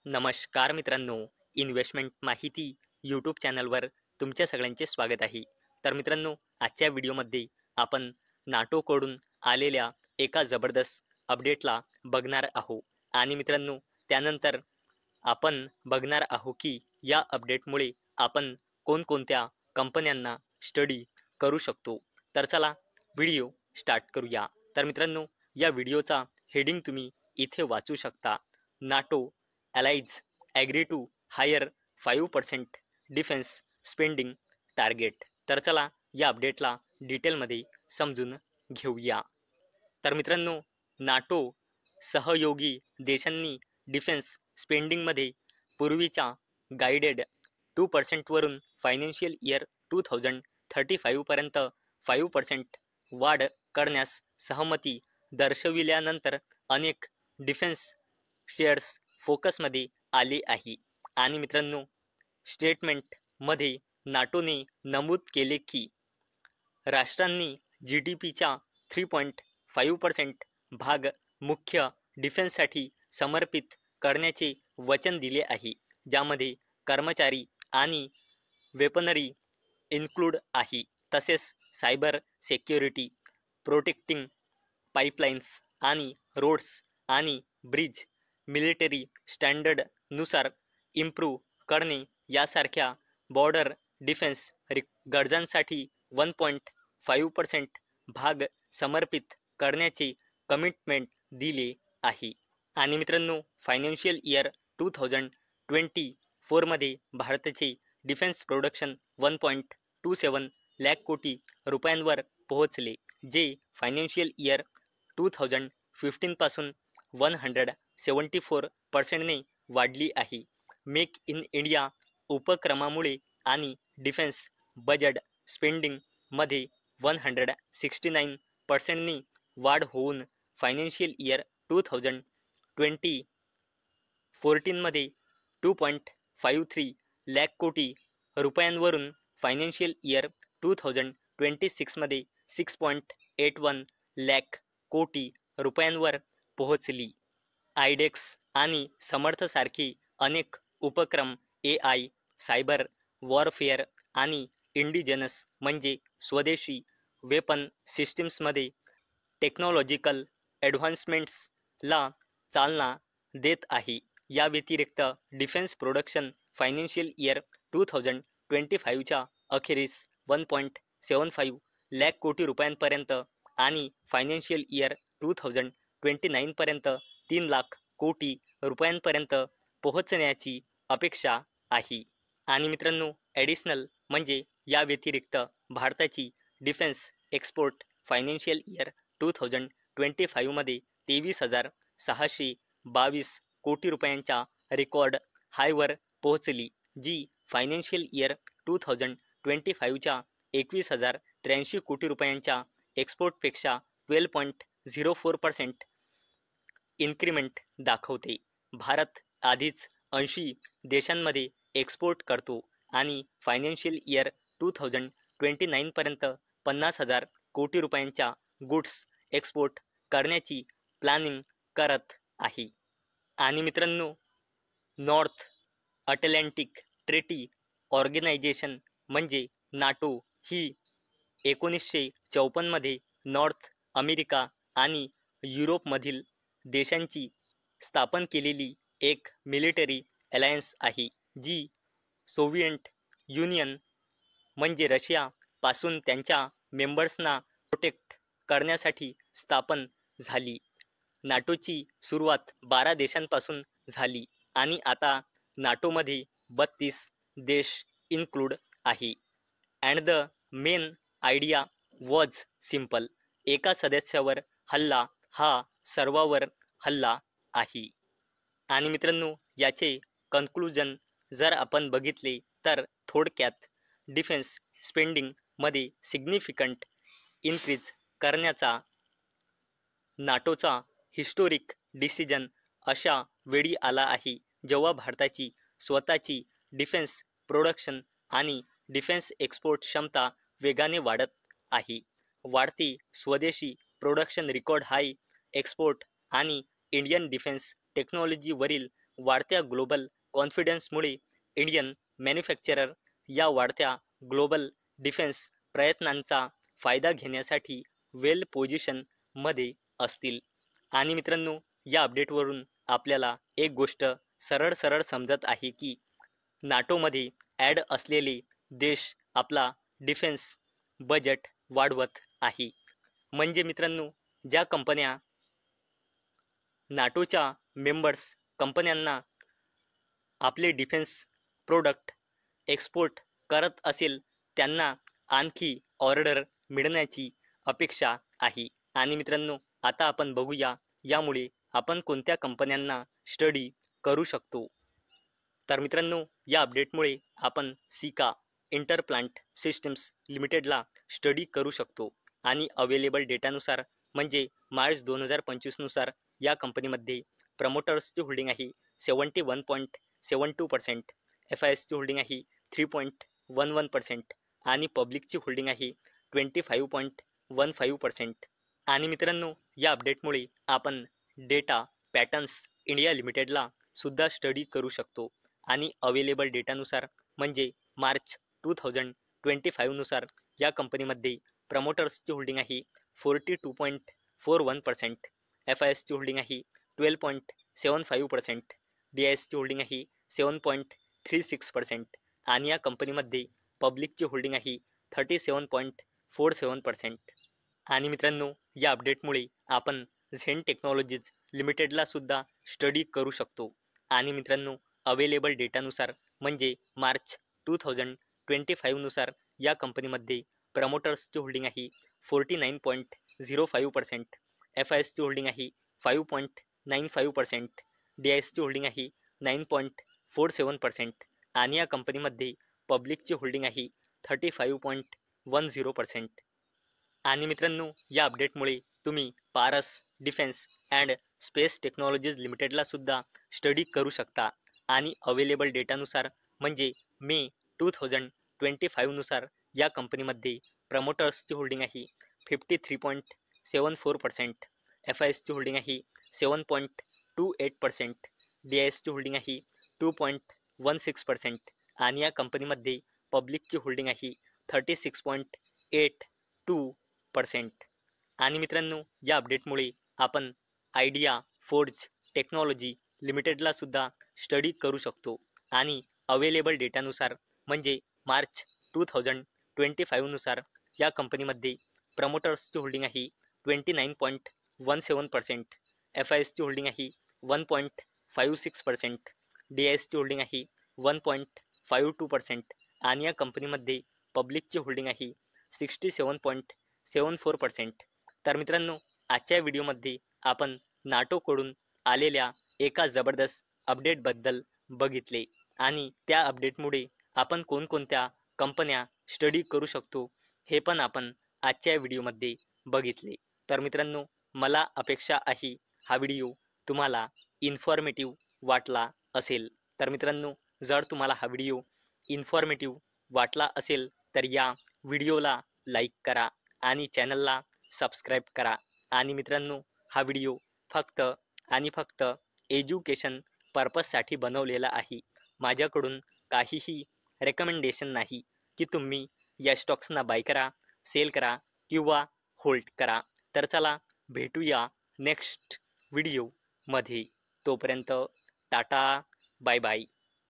नमस्कार मित्रांनो, इन्व्हेस्टमेंट माहिती यूट्यूब चॅनलवर तुमच्या सगळ्यांचे स्वागत आहे. तर मित्रांनो, आजच्या व्हिडिओमध्ये आपण नाटोकडून आलेल्या एका जबरदस्त अपडेटला बघणार आहोत. आणि मित्रांनो, त्यानंतर आपण बघणार आहोत की या अपडेटमुळे आपण कोणकोणत्या कंपन्यांना स्टडी करू शकतो. तर चला व्हिडिओ स्टार्ट करूया. तर मित्रांनो, या व्हिडिओचा हेडिंग तुम्ही इथे वाचू शकता. NATO allies agree to hire 5% defence spending target. तर चला या अपडेटला डिटेलमध्ये समजून घेऊया. तर मित्रांनो, नाटो सहयोगी देशांनी डिफेन्स स्पेंडिंगमध्ये पूर्वीच्या गाइडेड 2% वरून फायनान्शियल इयर 2035 पर्यंत 5% वाढ करण्यास सहमती दर्शविल्यानंतर अनेक डिफेन्स शेअर्स फोकसमध्ये आले आहे. आणि मित्रांनो, स्टेटमेंटमध्ये नाटोने नमूद केले की राष्ट्रांनी GDPच्या 3.5% भाग मुख्य डिफेन्ससाठी समर्पित करण्याचे वचन दिले आहे, ज्यामध्ये कर्मचारी आणि वेपनरी इन्क्लूड आहे. तसेच सायबर सेक्युरिटी, प्रोटेक्टिंग पाईपलाईन्स आणि रोड्स आणि ब्रिज मिलिटरी स्टँडर्डनुसार इम्प्रूव्ह करणे यासारख्या बॉर्डर डिफेन्स गरजांसाठी 1.5% भाग समर्पित करण्याचे कमिटमेंट दिले आहे. आणि मित्रांनो, फायनान्शियल इयर 2024मध्ये भारताचे डिफेन्स प्रोडक्शन 1.27 लाख कोटी रुपयांवर पोहोचले, जे फायनान्शियल इयर 2015 पासून 174% वाढली आहे. मेक इन इंडिया उपक्रमामुळे आणि डिफेन्स बजेट स्पेंडिंगमध्ये 169% वाढ होऊन फायनान्शियल इयर 2014 मध्ये 2.53 लाख कोटी रुपयांवरून फायनान्शियल इयर 2026 मध्ये 6.81 लाख कोटी रुपयांवर पोहोचली. आयडेक्स आणि समर्थसारखे अनेक उपक्रम AI, सायबर वॉरफेअर आणि इंडिजिनस म्हणजे स्वदेशी वेपन सिस्टीम्समध्ये टेक्नॉलॉजिकल ॲडव्हान्समेंट्सला चालना देत आहे. या व्यतिरिक्त डिफेन्स प्रोडक्शन फायनान्शियल इयर 2025च्या अखेरीस 1.75 लाख कोटी रुपयांपर्यंत आणि फायनान्शियल इयर 2029 पर्यंत 3 लाख कोटी रुपयांपर्यंत पोहोचण्याची अपेक्षा आहे. आणि मित्रांनो, ॲडिशनल म्हणजे या व्यतिरिक्त भारताची डिफेन्स एक्सपोर्ट फायनान्शियल इयर 2025 मध्ये 23,622 कोटी रुपयांच्या रेकॉर्ड हायवर पोहोचली, जी फायनान्शियल इयर 2025च्या 21,083 कोटी रुपयांच्या एक्सपोर्टपेक्षा 12.04% इन्क्रीमेंट दाखवते. भारत आधीच 80 देशांमध्ये एक्सपोर्ट करतो आणि फायनान्शियल इयर 2029 पर्यंत 50,000 कोटी रुपयांच्या गुड्स एक्सपोर्ट करण्याची प्लॅनिंग करत आहे. आणि मित्रांनो, नॉर्थ अटलांटिक ट्रेटी ऑर्गनायझेशन म्हणजे नाटो ही 1954 मध्ये नॉर्थ अमेरिका आणि युरोपमधील देशांची स्थापन केलेली एक मिलिटरी अलायन्स आहे, जी सोव्हिएट युनियन म्हणजे रशिया पासून त्यांच्या मेंबर्सना प्रोटेक्ट करण्यासाठी स्थापन झाली. नाटोची सुरुवात 12 देशांपासून झाली आणि आता नाटोमध्ये 32 देश इन्क्लूड आहे. And the main idea was simple. एका सदस्यावर हल्ला हा सर्वांवर हल्ला आहे. आणि मित्रांनो, याचे कन्क्लुजन जर आपण बघितले तर थोडक्यात डिफेन्स स्पेंडिंगमध्ये सिग्निफिकंट इन्क्रीज करण्याचा नाटोचा हिस्टोरिक डिसिजन अशा वेळी आला आहे, जेव्हा भारताची स्वतःची डिफेन्स प्रोडक्शन आणि डिफेन्स एक्सपोर्ट क्षमता वेगाने वाढत आहे. वाढते स्वदेशी प्रोडक्शन, रेकॉर्ड हाय एक्सपोर्ट आणि इंडियन डिफेन्स टेक्नॉलॉजीवरील वाढत्या ग्लोबल कॉन्फिडन्समुळे इंडियन मॅन्युफॅक्चरर या वाढत्या ग्लोबल डिफेन्स प्रयत्नांचा फायदा घेण्यासाठी वेल पोझिशन मध्ये असतील. आणि मित्रांनो, या अपडेटवरून आपल्याला एक गोष्ट सरळ सरळ समजत आहे की नाटोमध्ये ॲड असलेले देश आपला डिफेन्स बजेट वाढवत आहे. म्हणजे मित्रांनो, ज्या कंपन्या नाटोच्या मेंबर्स कंपन्यांना आपले डिफेन्स प्रोडक्ट एक्सपोर्ट करत असेल त्यांना आणखी ऑर्डर मिळण्याची अपेक्षा आहे. आणि मित्रांनो, आता आपण बघूया यामुळे आपण कोणत्या कंपन्यांना स्टडी करू शकतो. तर मित्रांनो, या अपडेटमुळे आपण सिका इंटरप्लांट सिस्टम्स लिमिटेडला स्टडी करू शकतो. आणि अवेलेबल डेटानुसार म्हणजे मार्च 2025 नुसार या कंपनीमध्ये प्रमोटर्सची होल्डिंग आहे 71.72%, FISची होल्डिंग आहे 3.11% आणि पब्लिकची होल्डिंग आहे 25.15%. आणि मित्रांनो, या अपडेटमुळे आपण डेटा पॅटर्न्स इंडिया लिमिटेडला सुद्धा स्टडी करू शकतो. आणि अवेलेबल डेटानुसार म्हणजे मार्च 2025 नुसार या कंपनीमध्ये प्रमोटर्सची होल्डिंग आहे 42.41%, FISची होल्डिंग आहे 12.75%, DISची होल्डिंग आहे 7.36% आणि या कंपनीमध्ये पब्लिकची होल्डिंग आहे 37.47%. आणि मित्रांनो, या अपडेटमुळे आपण झेन टेक्नॉलॉजीज लिमिटेडला सुद्धा स्टडी करू शकतो. आणि मित्रांनो, अवेलेबल डेटानुसार म्हणजे मार्च 2025 नुसार या कंपनीमध्ये प्रमोटर्सची होल्डिंग आहे 49.05%, FISची होल्डिंग आहे 5.95%, DISची होल्डिंग आहे 9.47% आणि या कंपनीमध्ये पब्लिकची होल्डिंग आहे 35.10%. आणि मित्रांनो, या अपडेटमुळे तुम्ही Paras defence and space technologies लिमिटेडला सुद्धा स्टडी करू शकता. आणि अवेलेबल डेटानुसार म्हणजे मे 2025 नुसार या कंपनीमध्ये प्रमोटर्सची होल्डिंग आहे 53.74%, FISची होल्डिंग आहे 7.28%, DISची होल्डिंग आहे 2.16% आणि या कंपनीमध्ये पब्लिकची होल्डिंग आहे 36.82%. आणि मित्रांनो, या अपडेटमुळे आपण आयडिया फोर्ज टेक्नॉलॉजी लिमिटेडला सुद्धा स्टडी करू शकतो. आणि अवेलेबल डेटानुसार म्हणजे मार्च 2025 नुसार या कंपनीमध्ये प्रमोटर्सची होल्डिंग आहे 29.17%, FISची होल्डिंग आहे 1.56%, DISची होल्डिंग आहे 1.52% आणि या कंपनीमध्ये पब्लिकची होल्डिंग आहे 67.74%. तर मित्रांनो, आजच्या व्हिडिओमध्ये आपण नाटोकडून आलेल्या एका जबरदस्त अपडेटबद्दल बघितले आणि त्या अपडेटमुळे आपण कोणकोणत्या कंपन्या स्टडी करू शकतो हे पण आपण आजच्या व्हिडिओमध्ये बघितले. तर मित्रांनो, मला अपेक्षा आहे हा व्हिडिओ तुम्हाला इन्फॉर्मेटिव्ह वाटला असेल. तर मित्रांनो, जर तुम्हाला हा व्हिडिओ इन्फॉर्मेटिव्ह वाटला असेल तर या व्हिडिओला लाईक करा आणि चॅनलला सबस्क्राईब करा. आणि मित्रांनो, हा व्हिडिओ फक्त आणि फक्त एज्युकेशन पर्पजसाठी बनवलेला आहे. माझ्याकडून काहीही रेकमेंडेशन नाही की तुम्ही या स्टॉक्सना बाय करा, सेल करा किंवा होल्ड करा. तर चला भेटूया नेक्स्ट व्हिडिओमध्ये. तोपर्यंत टाटा, बाय बाय.